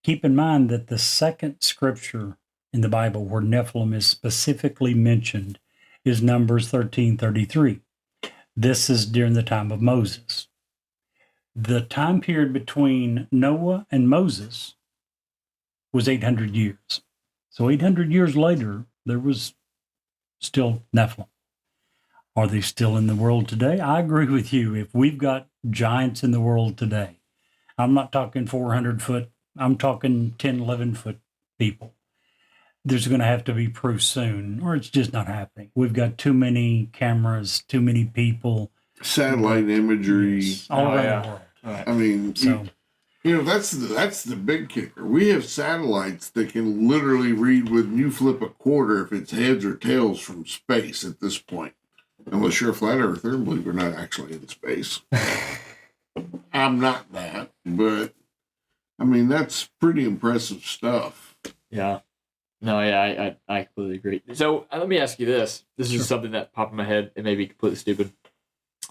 Keep in mind that the second scripture in the Bible where Nephilim is specifically mentioned is Numbers 13:33. This is during the time of Moses. The time period between Noah and Moses was 800 years. So 800 years later, there was still Nephilim. Are they still in the world today? I agree with you. If we've got giants in the world today, I'm not talking 400 foot, I'm talking 10, 11 foot people. There's going to have to be proof soon, or it's just not happening. We've got too many cameras, too many people. Satellite imagery. Yes, all around the world. Right. I mean, So, that's the big kicker. We have satellites that can literally read when you flip a quarter if it's heads or tails from space at this point. Unless you're a flat earther, believe we're not actually in space. I'm not that, but I mean, that's pretty impressive stuff. Yeah. No, yeah, I completely agree. So let me ask you this. This is something that popped in my head. It may be completely stupid.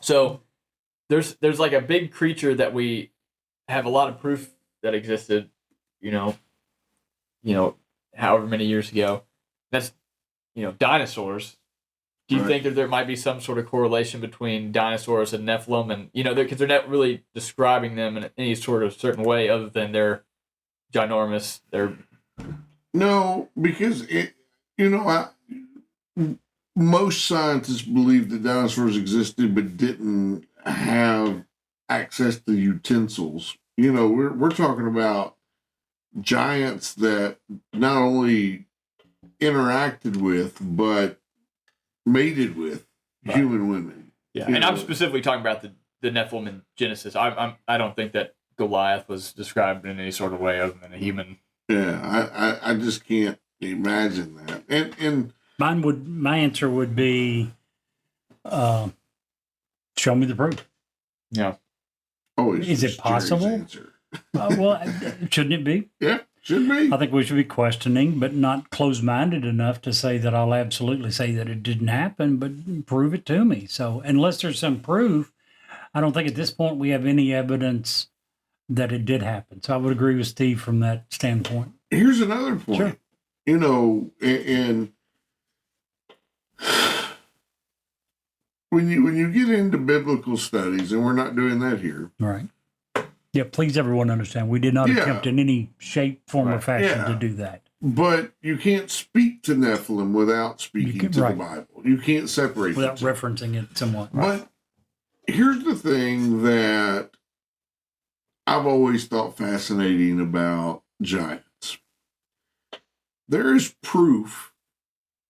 So there's like a big creature that we have a lot of proof that existed, however many years ago. That's, dinosaurs. Do you think that there might be some sort of correlation between dinosaurs and Nephilim, and because they're not really describing them in any sort of certain way other than they're ginormous? No, because most scientists believe that dinosaurs existed but didn't have access to utensils. We're talking about giants that not only interacted with but mated with human women. Yeah, and I'm specifically talking about the Nephilim in Genesis. I don't think that Goliath was described in any sort of way other than a human. Yeah, I just can't imagine that. And my answer would be, show me the proof. Yeah. Always Is it possible? Well, shouldn't it be? Yeah, should be. I think we should be questioning, but not closed-minded enough to say that I'll absolutely say that it didn't happen, but prove it to me. So unless there's some proof, I don't think at this point we have any evidence that it did happen. So I would agree with Steve from that standpoint. Here's another point. Sure. And when you get into biblical studies, and we're not doing that here. Right. Yeah, please everyone understand, we did not attempt in any shape, form, or fashion to do that. But you can't speak to Nephilim without speaking to the Bible. You can't separate without referencing it somewhat. But here's the thing that I've always thought fascinating about giants. There is proof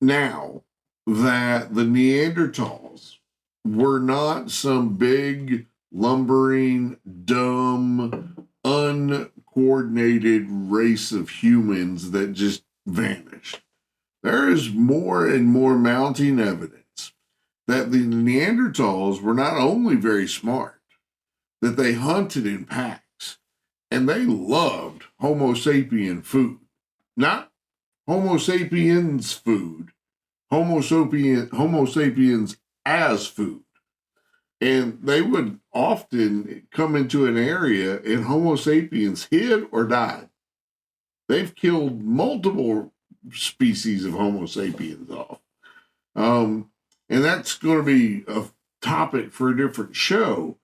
now that the Neanderthals were not some big, lumbering, dumb, uncoordinated race of humans that just vanished. There is more and more mounting evidence that the Neanderthals were not only very smart, that they hunted in packs, and they loved Homo sapien food. Not Homo sapiens food, Homo sapiens as food. And they would often come into an area and Homo sapiens hid or died. They've killed multiple species of Homo sapiens off. And that's going to be a topic for a different show.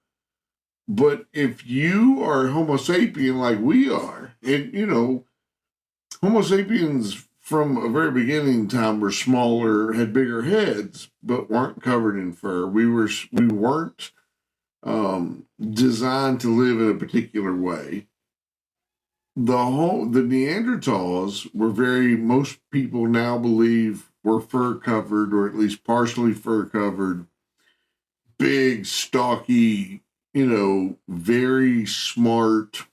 But if you are Homo sapien like we are, and Homo sapiens from a very beginning time were smaller, had bigger heads, but weren't covered in fur. We weren't designed to live in a particular way. The Neanderthals were most people now believe were fur covered, or at least partially fur covered, big, stocky, very smart.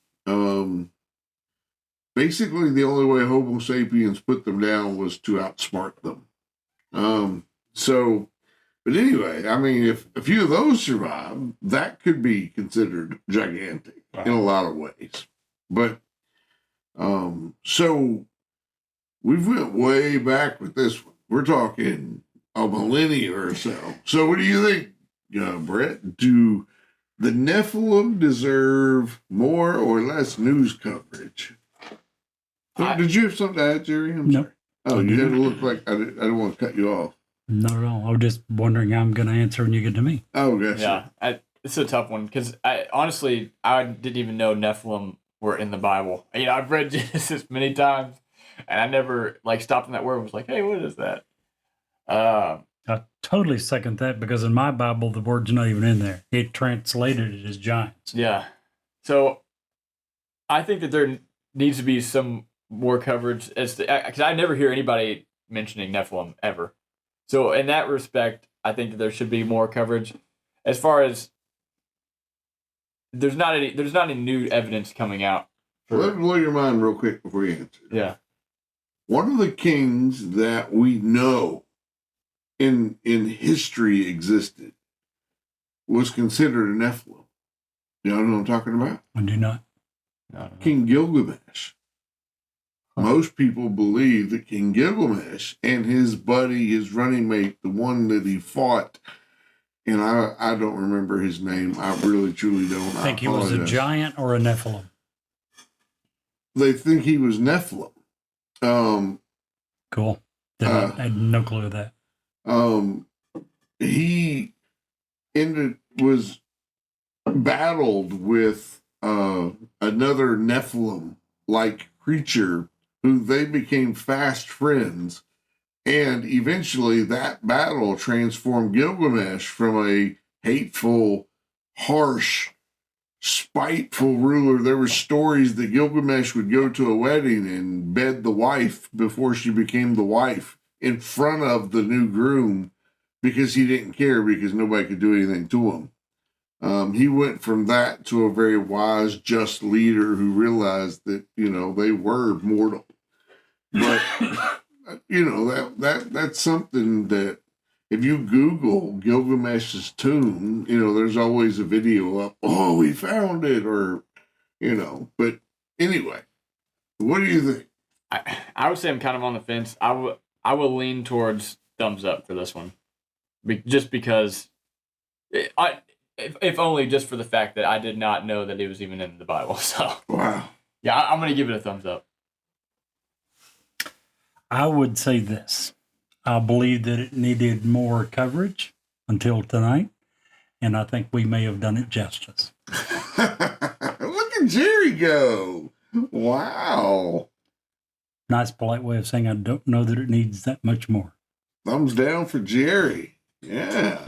Basically, the only way Homo sapiens put them down was to outsmart them. But anyway, I mean, if a few of those survive, that could be considered gigantic in a lot of ways. But so we've went way back with this one. We're talking a millennia or so. So what do you think, Brett? Do the Nephilim deserve more or less news coverage? Did you have something to add, Jerry? I'm sorry. Oh, you had to look like I didn't want to cut you off. Not at all. I was just wondering how I'm going to answer and you get to me. Oh, gotcha. Yeah, it's a tough one because I didn't even know Nephilim were in the Bible. I've read Genesis many times, and I never stopped in that word and was like, "Hey, what is that?" I totally second that because in my Bible, the word's not even in there. It translated it as giants. Yeah. So I think that there needs to be some more coverage as because I never hear anybody mentioning Nephilim ever. So in that respect, I think that there should be more coverage. As far as there's not any new evidence coming out. Let me blow your mind real quick before you answer. Yeah. One of the kings that we know in history existed was considered a Nephilim. Y'all know what I'm talking about? I do not. King Gilgamesh. Most people believe that King Gilgamesh and his buddy, his running mate, the one that he fought, and I don't remember his name. I really, truly don't. I think he was a giant or a Nephilim. They think he was Nephilim. Cool. I had no clue of that. He was battled with another Nephilim-like creature who they became fast friends, and eventually that battle transformed Gilgamesh from a hateful, harsh, spiteful ruler. There were stories that Gilgamesh would go to a wedding and bed the wife before she became the wife in front of the new groom because he didn't care because nobody could do anything to him. He went from that to a very wise, just leader who realized that, they were mortal. But, that's something that if you Google Gilgamesh's tomb, there's always a video up, oh, we found it, or, but anyway, what do you think? I would say I'm kind of on the fence. I will lean towards thumbs up for this one. Just because, if only just for the fact that I did not know that it was even in the Bible. So, wow. Yeah, I'm going to give it a thumbs up. I would say this. I believe that it needed more coverage until tonight, and I think we may have done it justice. Look at Jerry go. Wow. Nice, polite way of saying I don't know that it needs that much more. Thumbs down for Jerry. Yeah.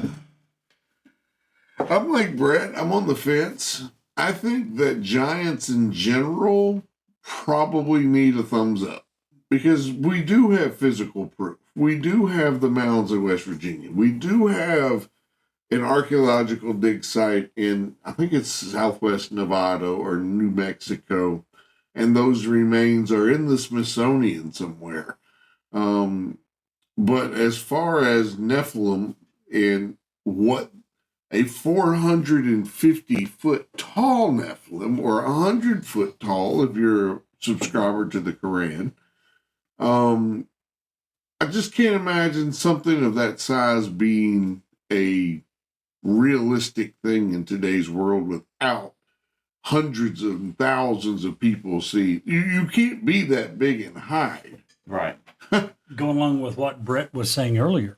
I'm like Brett. I'm on the fence. I think that giants in general probably need a thumbs up because we do have physical proof. We do have the mounds in West Virginia. We do have an archaeological dig site in, I think it's Southwest Nevada or New Mexico, and those remains are in the Smithsonian somewhere. But as far as Nephilim and what a 450-foot tall Nephilim, or 100-foot tall if you're a subscriber to the Quran, I just can't imagine something of that size being a realistic thing in today's world without hundreds of thousands of people see. You can't be that big and hide. Right. Going along with what Brett was saying earlier,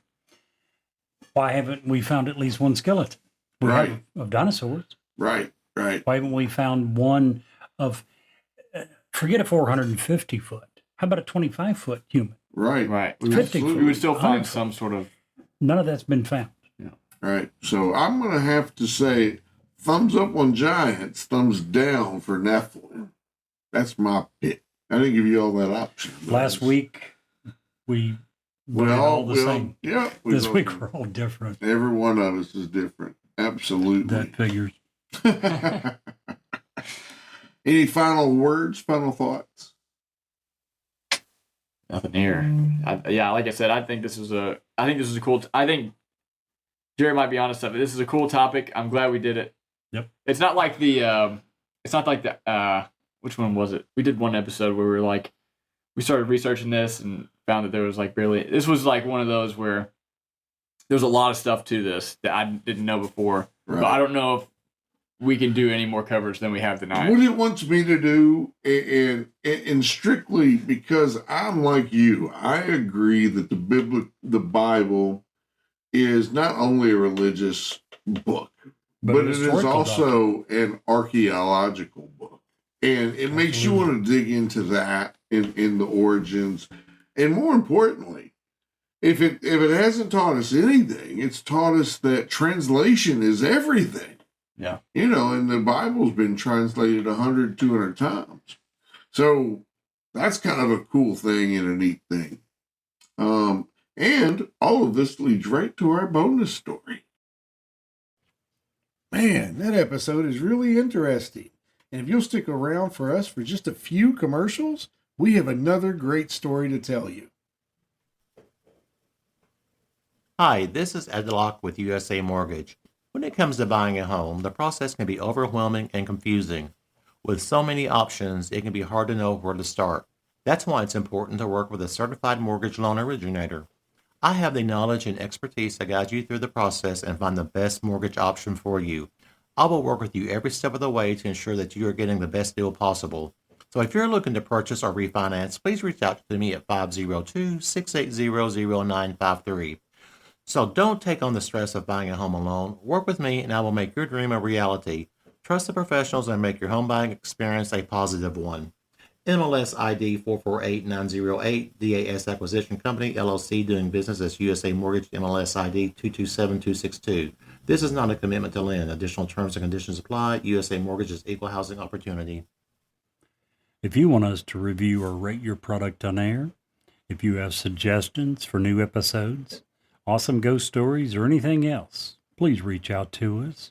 why haven't we found at least one skeleton? Right. Of dinosaurs. Right. Why haven't we found one of, forget a 450 foot. How about a 25-foot human? Right. We would still find some sort of... None of that's been found. Yeah. Right. So I'm going to have to say thumbs up on giants, thumbs down for Nephilim. That's my pick. I didn't give you all that option. Last week, we all the same. Yeah. This week, we're all different. Every one of us is different. Absolutely. That figures. Any final words, final thoughts? Nothing here. Like I said, I think this is a cool. I think Jerry might be honest stuff. This is a cool topic. I'm glad we did it. Yep. It's not like the. Which one was it? We did one episode where we started researching this and found that there was barely. This was one of those where there's a lot of stuff to this that I didn't know before. Right. But I don't know if we can do any more coverage than we have tonight. What it wants me to do, and strictly because I'm like you, I agree that the Bible is not only a religious book, but it is also an archaeological book. And it makes you want to dig into that in the origins. And more importantly, if it hasn't taught us anything, it's taught us that translation is everything. Yeah. You know, and the Bible's been translated 100, 200 times. So that's kind of a cool thing and a neat thing. And all of this leads right to our bonus story. Man, that episode is really interesting. And if you'll stick around for us for just a few commercials, we have another great story to tell you. Hi, this is Ed Locke with USA Mortgage. When it comes to buying a home, the process can be overwhelming and confusing. With so many options, it can be hard to know where to start. That's why it's important to work with a certified mortgage loan originator. I have the knowledge and expertise to guide you through the process and find the best mortgage option for you. I will work with you every step of the way to ensure that you are getting the best deal possible. So if you're looking to purchase or refinance, please reach out to me at 502-680-0953. So don't take on the stress of buying a home alone. Work with me and I will make your dream a reality. Trust the professionals and make your home buying experience a positive one. MLS ID 448908, DAS Acquisition Company, LLC, doing business as USA Mortgage, MLS ID 227262. This is not a commitment to lend. Additional terms and conditions apply. USA Mortgage is equal housing opportunity. If you want us to review or rate your product on air, if you have suggestions for new episodes, awesome ghost stories, or anything else, please reach out to us.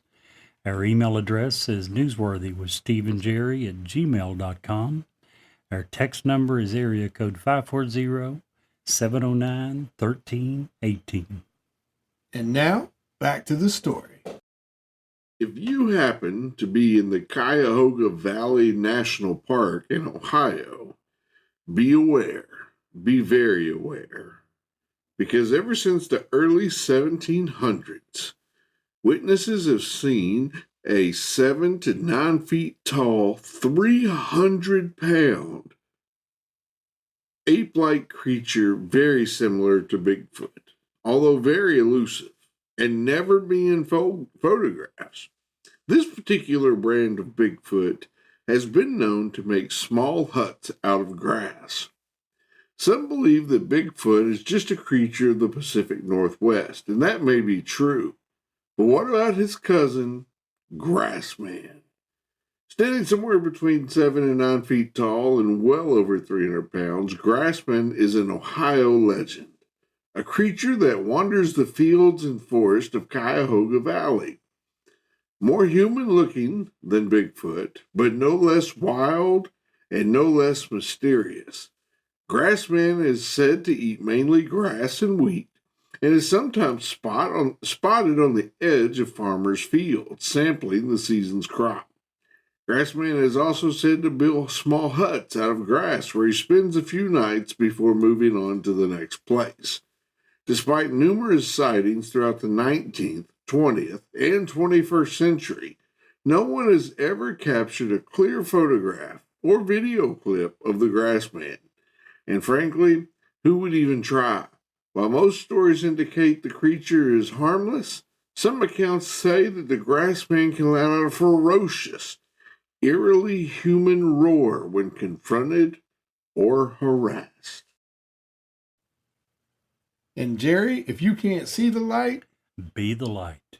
Our email address is newsworthywithsteveandjerry@gmail.com. Our text number is area code 540-709-1318. And now, back to the story. If you happen to be in the Cuyahoga Valley National Park in Ohio, be aware, be very aware, because ever since the early 1700s, witnesses have seen a 7 to 9 feet tall, 300-pound ape-like creature very similar to Bigfoot, although very elusive and never being photographs. This particular brand of Bigfoot has been known to make small huts out of grass. Some believe that Bigfoot is just a creature of the Pacific Northwest, and that may be true. But what about his cousin, Grassman? Standing somewhere between 7 and 9 feet tall and well over 300 pounds, Grassman is an Ohio legend, a creature that wanders the fields and forest of Cuyahoga Valley. More human-looking than Bigfoot, but no less wild and no less mysterious. Grassman is said to eat mainly grass and wheat, and is sometimes spotted on the edge of farmers' fields, sampling the season's crop. Grassman is also said to build small huts out of grass where he spends a few nights before moving on to the next place. Despite numerous sightings throughout the 19th, 20th, and 21st century, no one has ever captured a clear photograph or video clip of the Grassman. And frankly, who would even try? While most stories indicate the creature is harmless, some accounts say that the Grassman can let out a ferocious, eerily human roar when confronted or harassed. And Jerry, if you can't see the light, Be the light.